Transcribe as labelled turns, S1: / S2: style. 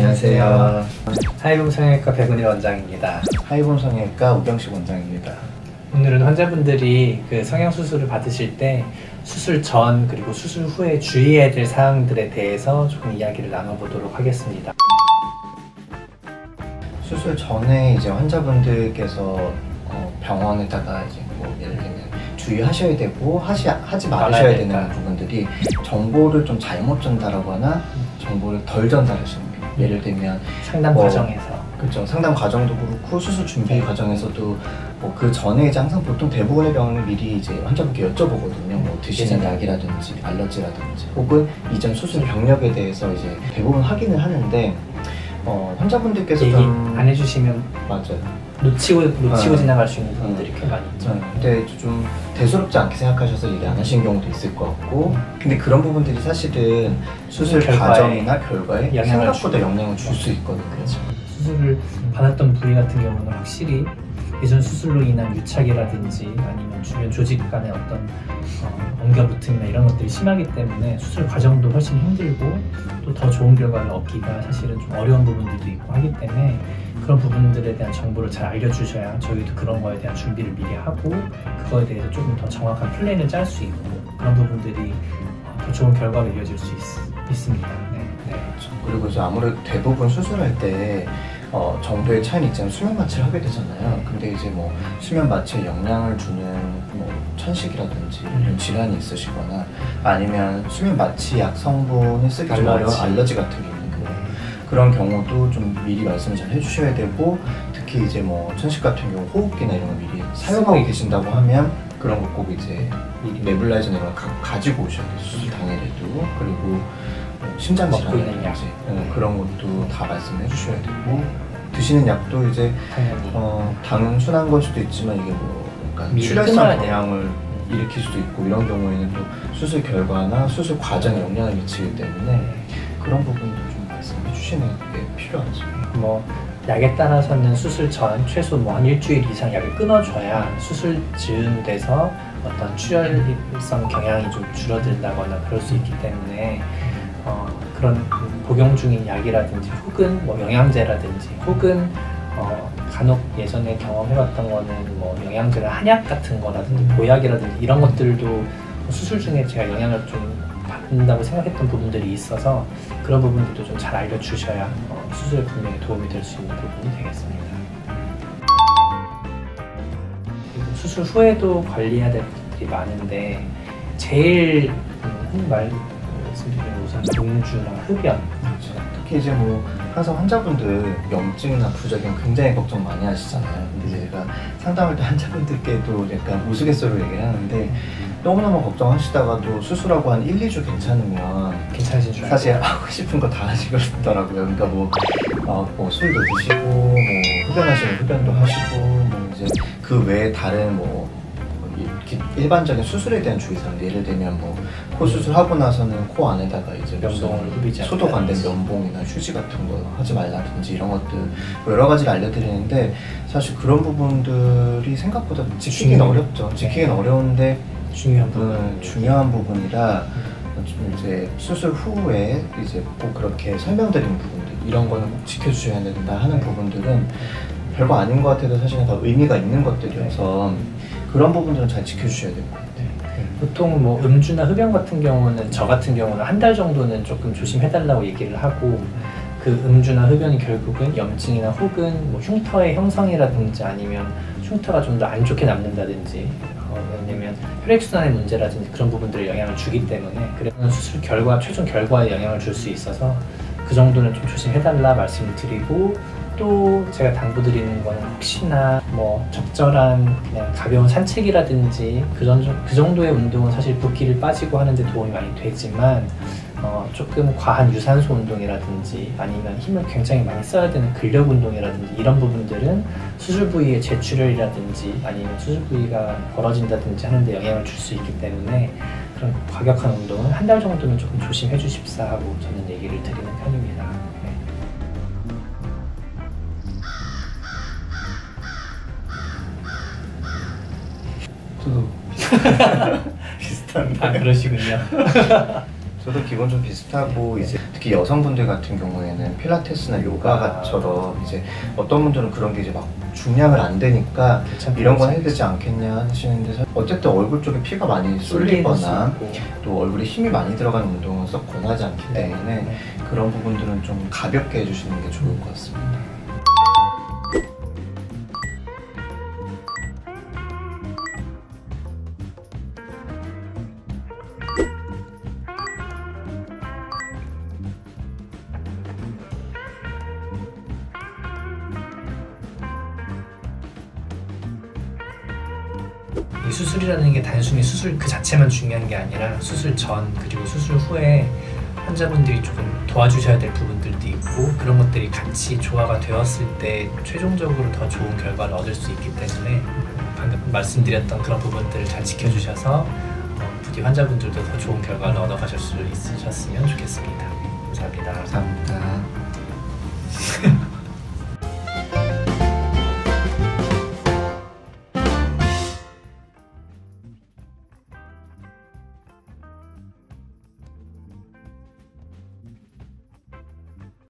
S1: 안녕하세요.
S2: 하이봄 성형외과 백은일 원장입니다.
S1: 하이봄 성형외과 우경식 원장입니다.
S2: 오늘은 환자분들이 그 성형 수술을 받으실 때 수술 전 그리고 수술 후에 주의해야 될 사항들에 대해서 조금 이야기를 나눠보도록 하겠습니다.
S1: 수술 전에 이제 환자분들께서 병원에다가 이제 뭐 예를 들면 주의하셔야 되고 하지 말으셔야 되는 부분들이 정보를 좀 잘못 전달하거나 정보를 덜 전달하시는 거예요. 예를 들면
S2: 상담 과정에서
S1: 그렇죠. 상담 과정도 그렇고 수술 준비 과정에서도 그 전에 이제 항상 보통 대부분의 병원은 미리 이제 환자분께 여쭤보거든요. 뭐 드시는 약이라든지 알러지라든지 혹은 이전 수술 경력에 대해서 이제 대부분 확인을 하는데 환자분들께서
S2: 얘기 안 해주시면
S1: 맞아요.
S2: 놓치고 지나갈 수 있는 부분들이 꽤 많이 있죠.
S1: 근데 좀 대수롭지 않게 생각하셔서 얘기 안 하신 경우도 있을 것 같고 근데 그런 부분들이 사실은 수술 과정이나 결과에 생각보다 영향을 줄 수 있거든요.
S2: 그렇죠. 수술을 받았던 부위 같은 경우는 확실히 예전 수술로 인한 유착이라든지 아니면 주변 조직 간의 어떤 엉겨붙음이나 이런 것들이 심하기 때문에 수술 과정도 훨씬 힘들고 또 더 좋은 결과를 얻기가 사실은 좀 어려운 부분들도 있고 하기 때문에 그런 부분들에 대한 정보를 잘 알려주셔야 저희도 그런 거에 대한 준비를 미리 하고 그거에 대해서 조금 더 정확한 플랜을 짤 수 있고 그런 부분들이 더 좋은 결과가 이어질 수 있습니다. 네.
S1: 그렇죠. 그리고 이제 아무래도 대부분 수술할 때 정도의 차이는 있지만 수면 마취를 하게 되잖아요. 근데 이제 뭐 수면 마취에 영향을 주는 뭐 천식이라든지 이런 질환이 있으시거나 아니면 수면 마취 약 성분을 쓰기 좀 어려운 알러지 같은 게 있는 그런 경우도 좀 미리 말씀을 잘 해주셔야 되고 특히 이제 뭐 천식 같은 경우 호흡기나 이런 거 미리 사용하고 계신다고 하면 그런 거 꼭 이제 미리 네뷸라이저 이런 거 가지고 오셔야 돼요. 수술 당일에도. 그리고 심장 질환이라든지 그런 것도 다 말씀해 주셔야 되고 드시는 약도 이제 당은 순한 걸 수도 있지만 이게 뭐 약간 출혈성 경향을 일으킬 수도 있고 이런 경우에는 또 수술 결과나 수술 과정에 영향을 미치기 때문에 그런 부분도 좀 말씀해 주시는 게 필요하죠.
S2: 뭐 약에 따라서는 수술 전 최소 뭐 한 일주일 이상 약을 끊어줘야 수술 즈음 돼서 어떤 출혈성 경향이 좀 줄어들다거나 그럴 수 있기 때문에 그런 복용 중인 약이라든지 혹은 뭐 영양제라든지 혹은 간혹 예전에 경험해봤던 거는 뭐 영양제나 한약 같은 거라든지 보약이라든지 이런 것들도 수술 중에 제가 영향을 좀 받는다고 생각했던 부분들이 있어서 그런 부분들도 좀 잘 알려주셔야 수술에 분명히 도움이 될 수 있는 부분이 되겠습니다. 그리고 수술 후에도 관리해야 될 것들이 많은데 제일 흔히 말씀드리는 우선 음주나 흡연
S1: 특히 이제 뭐 항상 환자분들 염증이나 부작용 굉장히 걱정 많이 하시잖아요. 근데 제가 상담할 때 환자분들께도 약간 우스갯소리로 얘기를 하는데 너무너무 걱정하시다가도 수술하고 한 1, 2주 괜찮으면
S2: 괜찮으신 줄 알고
S1: 사실 하고 싶은 거 다 하시더라고요. 그러니까 뭐 술도 드시고 뭐 흡연하시면 흡연도 하시고 뭐 이제 그 외에 다른 뭐 일반적인 수술에 대한 주의사항 예를 들면 뭐 코 수술하고 나서는 코 안에다가 이제
S2: 면봉을 흡이지
S1: 소독 안 된 면봉이나 휴지 같은 거 하지 말라든지 이런 것들 뭐 여러 가지를 알려드리는데 사실 그런 부분들이 생각보다 지키기는 어렵죠. 지키기는 어려운데 중요한 부분이라 이제 수술 후에 이제 꼭 그렇게 설명드리는 부분들 이런 거는 꼭 지켜주셔야 된다 하는 부분들은 별거 아닌 것 같아도 사실은 다 의미가 있는 것들이어서 그런 부분들은 잘 지켜주셔야 될 것 같아요.
S2: 보통 뭐 음주나 흡연 같은 경우는 저 같은 경우는 한 달 정도는 조금 조심해달라고 얘기를 하고 그 음주나 흡연이 결국은 염증이나 혹은 뭐 흉터의 형성이라든지 아니면 흉터가 좀 더 안 좋게 남는다든지 왜냐면 혈액순환의 문제라든지 그런 부분들에 영향을 주기 때문에 그래서 수술 결과 최종 결과에 영향을 줄 수 있어서 그 정도는 좀 조심해달라 말씀을 드리고 또 제가 당부드리는 거는 혹시나 뭐 적절한 그냥 가벼운 산책이라든지 그 정도의 운동은 사실 붓기를 빠지고 하는데 도움이 많이 되지만 조금 과한 유산소 운동이라든지 아니면 힘을 굉장히 많이 써야 되는 근력 운동이라든지 이런 부분들은 수술 부위의 재출혈이라든지 아니면 수술 부위가 벌어진다든지 하는데 영향을 줄 수 있기 때문에 그런 과격한 운동은 한 달 정도는 조금 조심해 주십사 하고 저는 얘기를 드리는 편입니다.
S1: 저도 비슷한데.
S2: 아 그러시군요.
S1: 저도 기본 좀 비슷하고 이제 특히 여성분들 같은 경우에는 필라테스나 요가처럼 이제 어떤 분들은 그런 게 이제 막 중량을 안 되니까 이런 건 해야 되지 않겠냐 하시는데 어쨌든 얼굴 쪽에 피가 많이 쏠리거나 또 얼굴에 힘이 많이 들어가는 운동은 썩 권하지 않기 때문에 그런 부분들은 좀 가볍게 해주시는 게 좋을 것 같습니다.
S2: 이 수술이라는 게 단순히 수술 그 자체만 중요한 게 아니라 수술 전 그리고 수술 후에 환자분들이 조금 도와주셔야 될 부분들도 있고 그런 것들이 같이 조화가 되었을 때 최종적으로 더 좋은 결과를 얻을 수 있기 때문에 방금 말씀드렸던 그런 부분들을 잘 지켜주셔서 부디 환자분들도 더 좋은 결과를 얻어가실 수 있으셨으면 좋겠습니다. 감사합니다.
S1: 감사합니다.